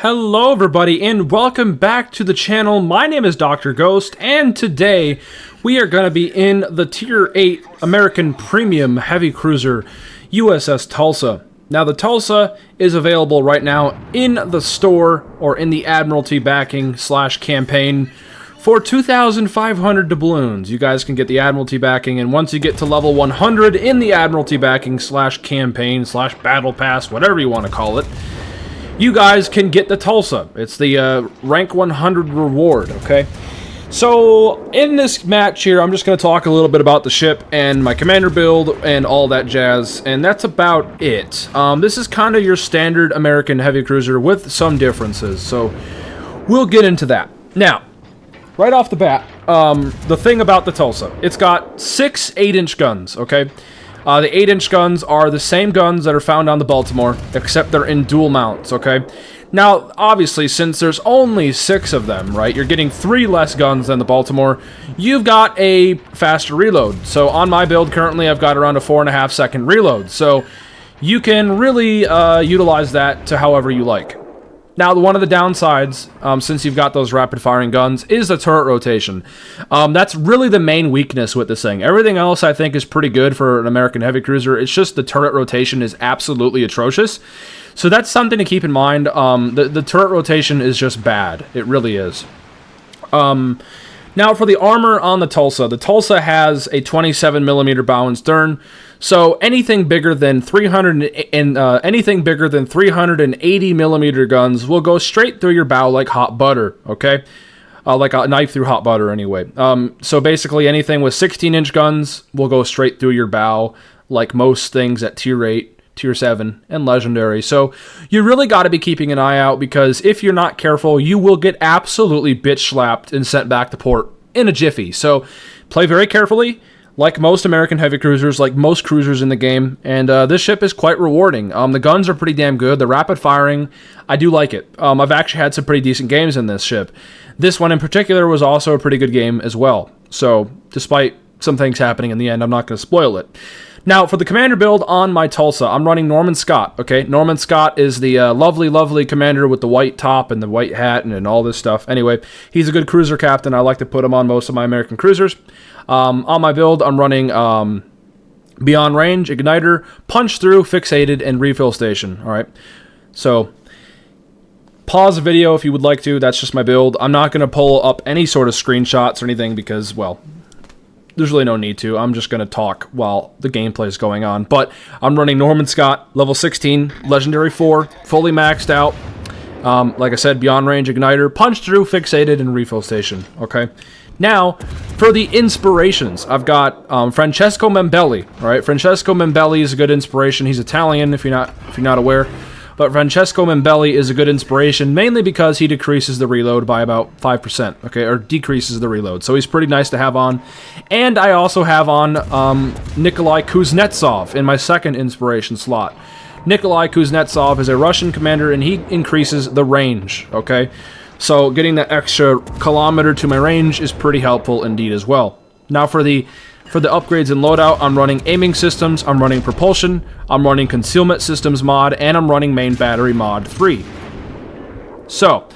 Hello everybody and welcome back to the channel. My name is Dr. Ghost and today we are going to be in the Tier 8 American Premium Heavy Cruiser USS Tulsa. Now the Tulsa is available right now in the store or in the Admiralty backing / campaign for 2,500 doubloons. You guys can get the Admiralty backing, and once you get to level 100 in the Admiralty backing / campaign / battle pass, whatever you want to call it, you guys can get the Tulsa. It's the rank 100 reward, okay? So, in this match here, I'm just going to talk a little bit about the ship and my commander build and all that jazz, and that's about it. This is kind of your standard American heavy cruiser with some differences, so we'll get into that. Now, right off the bat, the thing about the Tulsa, it's got 6 8-inch guns, okay? The 8-inch guns are the same guns that are found on the Baltimore, except they're in dual mounts, okay? Now, obviously, since there's only 6 of them, right, you're getting 3 less guns than the Baltimore, you've got a faster reload. So on my build currently, I've got around a 4.5 second reload. So you can really utilize that to however you like. Now, one of the downsides, since you've got those rapid-firing guns, is the turret rotation. That's really the main weakness with this thing. Everything else, I think, is pretty good for an American heavy cruiser. It's just the turret rotation is absolutely atrocious. So that's something to keep in mind. The turret rotation is just bad. It really is. Now, for the armor on the Tulsa has a 27mm bow and stern. So anything bigger than 380mm guns will go straight through your bow like hot butter, okay? Like a knife through hot butter, anyway. So basically, anything with 16-inch guns will go straight through your bow, like most things at Tier 8, Tier 7, and Legendary. So you really got to be keeping an eye out, because if you're not careful, you will get absolutely bitch-slapped and sent back to port in a jiffy. So play very carefully, like most American heavy cruisers, like most cruisers in the game, and this ship is quite rewarding. The guns are pretty damn good. The rapid firing, I do like it. I've actually had some pretty decent games in this ship. This one in particular was also a pretty good game as well. So despite some things happening in the end, I'm not going to spoil it. Now, for the commander build on my Tulsa, I'm running Norman Scott, okay? Norman Scott is the lovely, lovely commander with the white top and the white hat and all this stuff. Anyway, he's a good cruiser captain. I like to put him on most of my American cruisers. On my build, I'm running Beyond Range, Igniter, Punch Through, Fixated, and Refill Station, all right? So pause the video if you would like to. That's just my build. I'm not going to pull up any sort of screenshots or anything because, well, there's really no need to. I'm just going to talk while the gameplay is going on. But I'm running Norman Scott, level 16, Legendary 4, fully maxed out. Like I said, Beyond Range, Igniter, Punch Through, Fixated, and Refill Station. Okay. Now, for the inspirations, I've got Francesco Membelli. All right, Francesco Membelli is a good inspiration. He's Italian, if you're not aware. But Francesco Membelli is a good inspiration, mainly because he decreases the reload by about 5%, okay, or decreases the reload. So he's pretty nice to have on. And I also have on Nikolai Kuznetsov in my second inspiration slot. Nikolai Kuznetsov is a Russian commander, and he increases the range, okay? So getting that extra kilometer to my range is pretty helpful indeed as well. Now for the upgrades and loadout, I'm running aiming systems, I'm running propulsion, I'm running concealment systems mod, and I'm running main battery mod 3. So,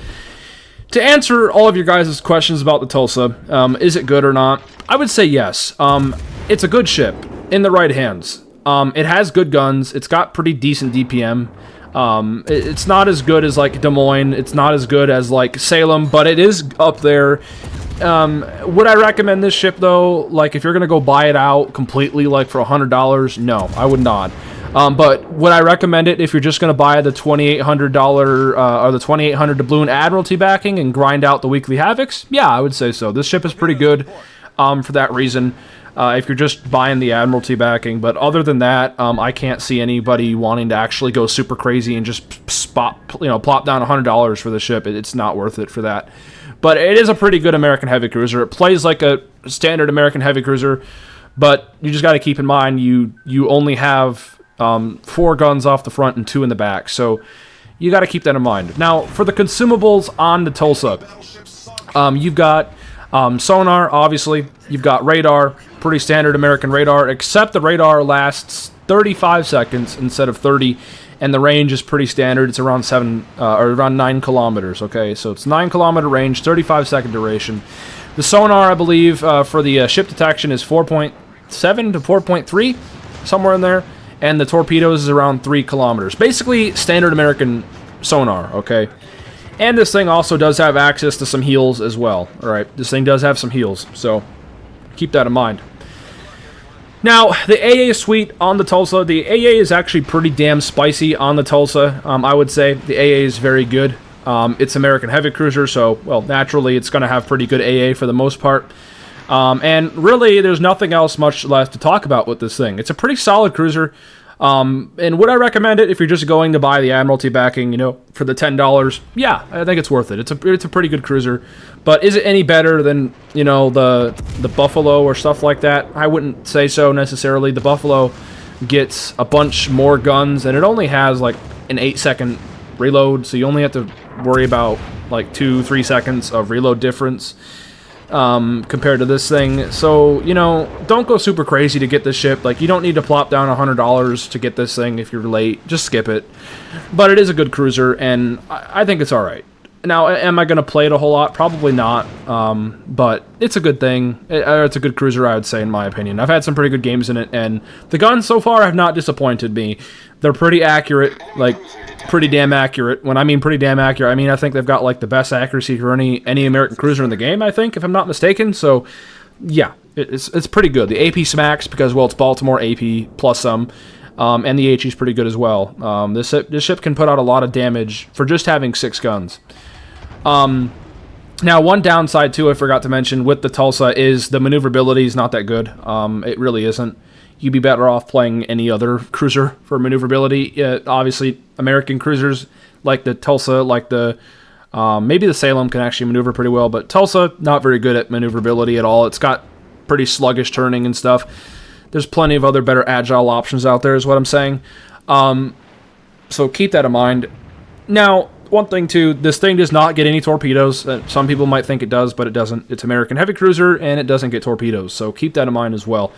to answer all of your guys' questions about the Tulsa, is it good or not? I would say yes. It's a good ship in the right hands. It has good guns, it's got pretty decent DPM. It's not as good as like Des Moines, it's not as good as like Salem, but it is up there. Would I recommend this ship though? Like if you're gonna go buy it out completely like for $100, no, I would not. But would I recommend it if you're just gonna buy the $2,800 or the 2,800 doubloon Admiralty backing and grind out the weekly Havocs? Yeah, I would say so. This ship is pretty good for that reason. If you're just buying the Admiralty backing, but other than that, I can't see anybody wanting to actually go super crazy and just plop down $100 for the ship. It's not worth it for that. But it is a pretty good American heavy cruiser. It plays like a standard American heavy cruiser, but you just got to keep in mind you only have 4 guns off the front and 2 in the back, so you got to keep that in mind. Now, for the consumables on the Tulsa, you've got sonar, obviously. You've got radar, pretty standard American radar, except the radar lasts 35 seconds instead of 30, and the range is pretty standard. It's around around 9 kilometers. Okay, so it's 9-kilometer range, 35-second duration. The sonar, I believe, for the ship detection is 4.7 to 4.3, somewhere in there, and the torpedoes is around 3 kilometers. Basically, standard American sonar. Okay, and this thing also does have access to some heals as well. All right, this thing does have some heals, so keep that in mind. Now, the AA suite on the Tulsa, the AA is actually pretty damn spicy on the Tulsa, I would say. The AA is very good. It's American heavy cruiser, so, well, naturally, it's going to have pretty good AA for the most part. And really, there's nothing else much left to talk about with this thing. It's a pretty solid cruiser. And would I recommend it if you're just going to buy the Admiralty backing, you know, for the $10? Yeah, I think it's worth it. It's a pretty good cruiser. But is it any better than, you know, the Buffalo or stuff like that? I wouldn't say so necessarily. The Buffalo gets a bunch more guns, and it only has like an 8-second reload, so you only have to worry about like 2-3 seconds of reload difference. Compared to this thing. So, you know, don't go super crazy to get this ship. Like, you don't need to plop down $100 to get this thing if you're late. Just skip it. But it is a good cruiser, and I think it's alright. Now, am I going to play it a whole lot? Probably not. But it's a good thing. It's a good cruiser, I would say, in my opinion. I've had some pretty good games in it, and the guns so far have not disappointed me. They're pretty accurate, like, pretty damn accurate. When I mean pretty damn accurate, I mean I think they've got, like, the best accuracy for any American cruiser in the game, I think, if I'm not mistaken. So, yeah, it's pretty good. The AP smacks because, well, it's Baltimore AP plus some. And the HE is pretty good as well. This ship can put out a lot of damage for just having 6 guns. Now, one downside, too, I forgot to mention with the Tulsa is the maneuverability is not that good. It really isn't. You'd be better off playing any other cruiser for maneuverability. Obviously, American cruisers like the Tulsa, like the maybe the Salem can actually maneuver pretty well, but Tulsa, not very good at maneuverability at all. It's got pretty sluggish turning and stuff. There's plenty of other better agile options out there is what I'm saying. So keep that in mind. Now, one thing too, this thing does not get any torpedoes. Some people might think it does, but it doesn't. It's American heavy cruiser, and it doesn't get torpedoes. So keep that in mind as well.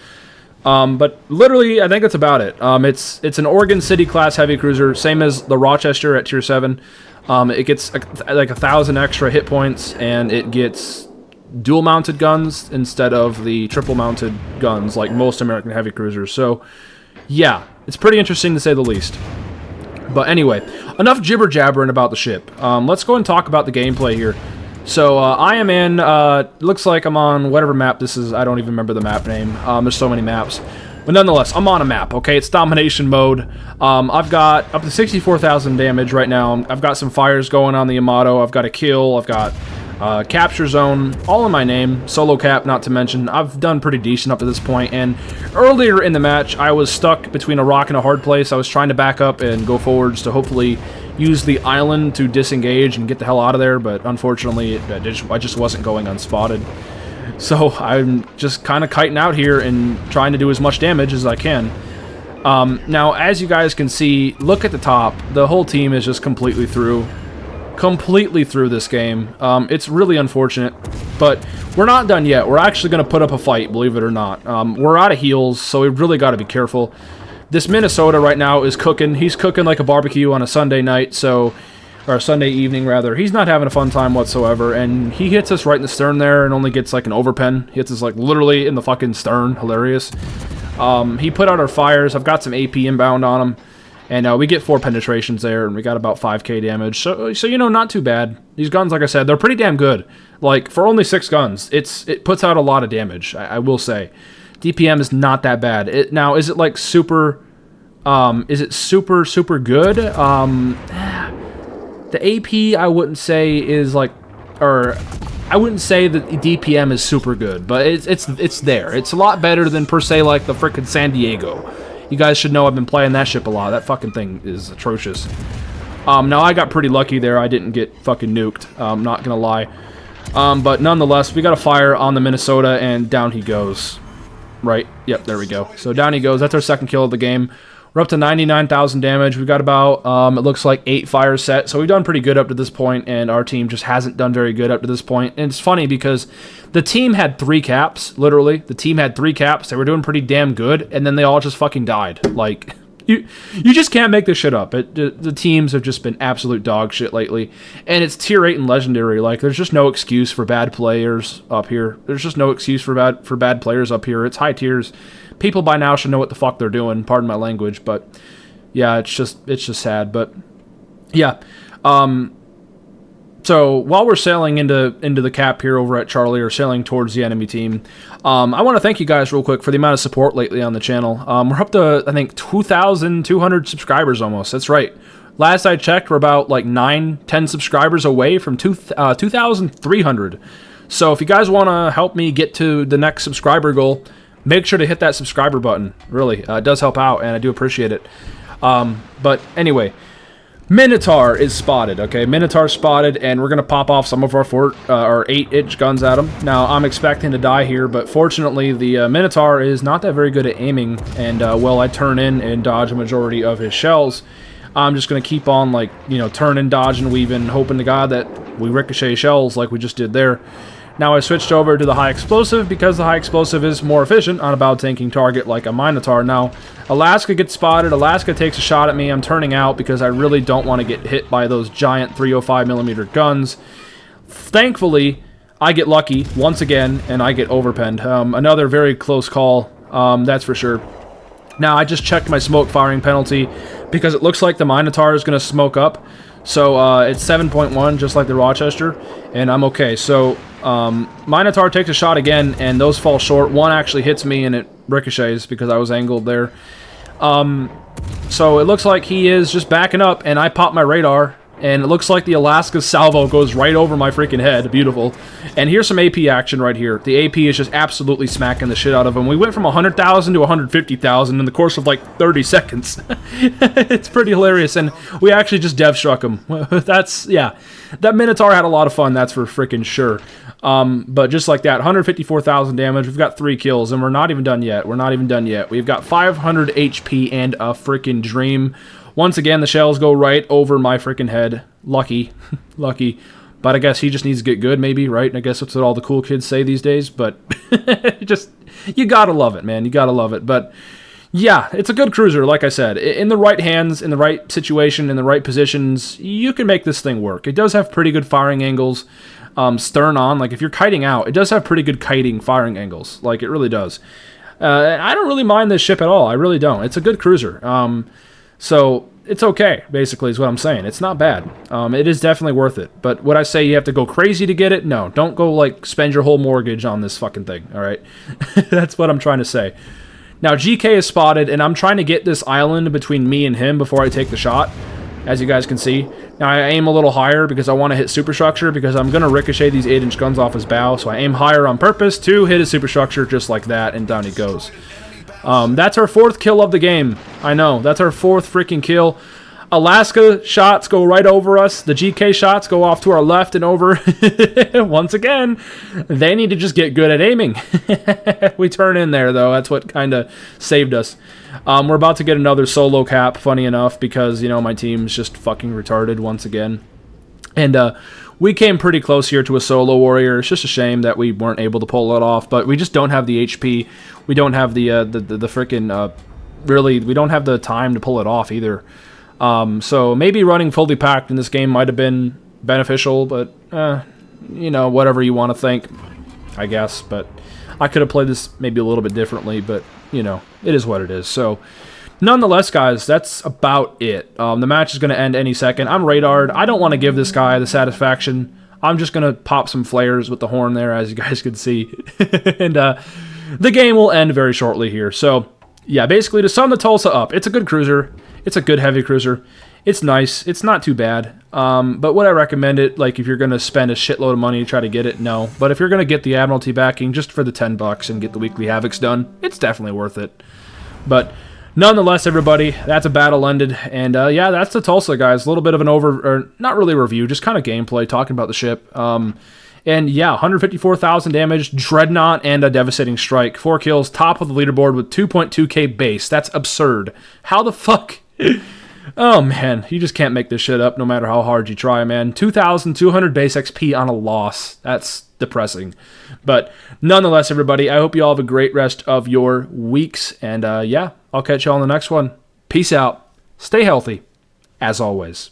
But literally, I think that's about it. It's an Oregon City class heavy cruiser, same as the Rochester at tier 7. It gets like 1,000 extra hit points, and it gets dual mounted guns instead of the triple mounted guns like most American heavy cruisers. So yeah, it's pretty interesting to say the least. But anyway, enough jibber jabbering about the ship. Let's go and talk about the gameplay here. So I am in, looks like I'm on whatever map this is. I don't even remember the map name. There's so many maps. But nonetheless, I'm on a map, okay? It's domination mode. I've got up to 64,000 damage right now. I've got some fires going on the MAONO. I've got a kill. I've got capture zone, all in my name. Solo cap, not to mention. I've done pretty decent up to this point. And earlier in the match, I was stuck between a rock and a hard place. I was trying to back up and go forwards to hopefully use the island to disengage and get the hell out of there, but unfortunately, I just wasn't going unspotted. So I'm just kind of kiting out here and trying to do as much damage as I can. Now, as you guys can see, look at the top. The whole team is just completely through this game. It's really unfortunate, but we're not done yet. We're actually going to put up a fight, believe it or not. We're out of heals, so we really got to be careful. This Minnesota right now is cooking. He's cooking like a barbecue on a Sunday night, or a Sunday evening, rather. He's not having a fun time whatsoever, and he hits us right in the stern there and only gets like an overpen. He hits us like literally in the fucking stern. Hilarious. He put out our fires. I've got some AP inbound on him, and we get 4 penetrations there, and we got about 5k damage. So you know, not too bad. These guns, like I said, they're pretty damn good. Like, for only 6 guns, it puts out a lot of damage, I will say. DPM is not that bad. Now, is it like super... is it super good? The AP, I wouldn't say is like... Or, I wouldn't say that DPM is super good, but it's there. It's a lot better than, per se, like the frickin' San Diego. You guys should know I've been playing that ship a lot. That fucking thing is atrocious. Now, I got pretty lucky there. I didn't get fucking nuked. I'm not gonna lie. But nonetheless, we got a fire on the Minnesota, and down he goes. Right? Yep, there we go. So down he goes. That's our second kill of the game. We're up to 99,000 damage. We've got about, it looks like 8 fires set. So we've done pretty good up to this point, and our team just hasn't done very good up to this point. And it's funny because the team had 3 caps, literally. The team had 3 caps. They were doing pretty damn good, and then they all just fucking died. Like, You just can't make this shit up. The teams have just been absolute dog shit lately, and it's tier 8 and legendary. Like, there's just no excuse for bad players up here. There's just no excuse for bad players up here. It's high tiers. People by now should know what the fuck they're doing. Pardon my language, but yeah, it's just sad. But yeah, so while we're sailing into the cap here over at Charlie, or sailing towards the enemy team, I want to thank you guys real quick for the amount of support lately on the channel. We're up to, I think, 2,200 subscribers almost. That's right. Last I checked, we're about like 9-10 subscribers away from 2,300. So if you guys want to help me get to the next subscriber goal, make sure to hit that subscriber button. Really, it does help out, and I do appreciate it. But anyway, Minotaur is spotted, okay? Minotaur spotted, and we're going to pop off some of our 8-inch guns at him. Now, I'm expecting to die here, but fortunately, the Minotaur is not that very good at aiming, and while I turn in and dodge a majority of his shells, I'm just going to keep on, like, you know, turning, dodging, weaving, hoping to God that we ricochet shells like we just did there. Now I switched over to the high explosive because the high explosive is more efficient on a bow tanking target like a Minotaur. Now, Alaska gets spotted. Alaska takes a shot at me. I'm turning out because I really don't want to get hit by those giant 305mm guns. Thankfully, I get lucky once again, and I get overpenned. Another very close call, that's for sure. Now, I just checked my smoke firing penalty because it looks like the Minotaur is going to smoke up. So it's 7.1, just like the Rochester, and I'm okay. So Minotaur takes a shot again, and those fall short. One actually hits me, and it ricochets because I was angled there. So it looks like he is just backing up, and I pop my radar, and it looks like the Alaska salvo goes right over my freaking head. Beautiful. And here's some AP action right here. The AP is just absolutely smacking the shit out of him. We went from 100,000 to 150,000 in the course of like 30 seconds. It's pretty hilarious, and we actually just dev struck him. That's, yeah. That Minotaur had a lot of fun, that's for freaking sure. But just like that, 154,000 damage. We've got 3 kills, and we're not even done yet. We're not even done yet. We've got 500 HP and a freaking dream. Once again, the shells go right over my freaking head. Lucky. Lucky. But I guess he just needs to get good, maybe, right? I guess that's what all the cool kids say these days. But just, you gotta love it, man. You gotta love it. But yeah, it's a good cruiser, like I said. In the right hands, in the right situation, in the right positions, you can make this thing work. It does have pretty good firing angles. Stern on, like if you're kiting out, it does have pretty good kiting firing angles. Like, it really does. I don't really mind this ship at all. I really don't. It's a good cruiser. So it's okay, basically, is what I'm saying. It's not bad. It is definitely worth it. But would I say you have to go crazy to get it? No. Don't go, like, spend your whole mortgage on this fucking thing, all right? That's what I'm trying to say. Now, GK is spotted, and I'm trying to get this island between me and him before I take the shot, as you guys can see. Now, I aim a little higher because I want to hit superstructure, because I'm going to ricochet these 8-inch guns off his bow, so I aim higher on purpose to hit his superstructure just like that, and down he goes. That's our 4th kill of the game. I know, that's our 4th freaking kill. Alaska shots go right over us. The GK shots go off to our left and over. Once again, they need to just get good at aiming. We turn in there, though. That's what kind of saved us. We're about to get another solo cap, funny enough, because, you know, my team's just fucking retarded once again. And we came pretty close here to a solo warrior. It's just a shame that we weren't able to pull it off, but we just don't have the HP. We don't have the freaking, really, we don't have the time to pull it off either. So maybe running fully packed in this game might have been beneficial, but, you know, whatever you want to think, I guess. But I could have played this maybe a little bit differently, but, you know, it is what it is. So nonetheless, guys, that's about it. The match is going to end any second. I'm radared. I don't want to give this guy the satisfaction. I'm just going to pop some flares with the horn there, as you guys can see. And the game will end very shortly here. So, yeah, basically, to sum the Tulsa up, it's a good cruiser. It's a good heavy cruiser. It's nice. It's not too bad. But would I recommend it? Like, if you're going to spend a shitload of money to try to get it? No. But if you're going to get the Admiralty backing just for the $10 and get the weekly Havocs done, it's definitely worth it. But nonetheless, everybody, that's a battle ended. And yeah, that's the Tulsa, guys. A little bit of an not really review, just kind of gameplay, talking about the ship. And yeah, 154,000 damage, Dreadnought, and a devastating strike. 4 kills, top of the leaderboard with 2.2k base. That's absurd. How the fuck? Oh, man, you just can't make this shit up no matter how hard you try, man. 2,200 base XP on a loss. That's depressing. But nonetheless, everybody, I hope you all have a great rest of your weeks. And yeah, I'll catch you all in the next one. Peace. Peace out. Stay healthy, as always.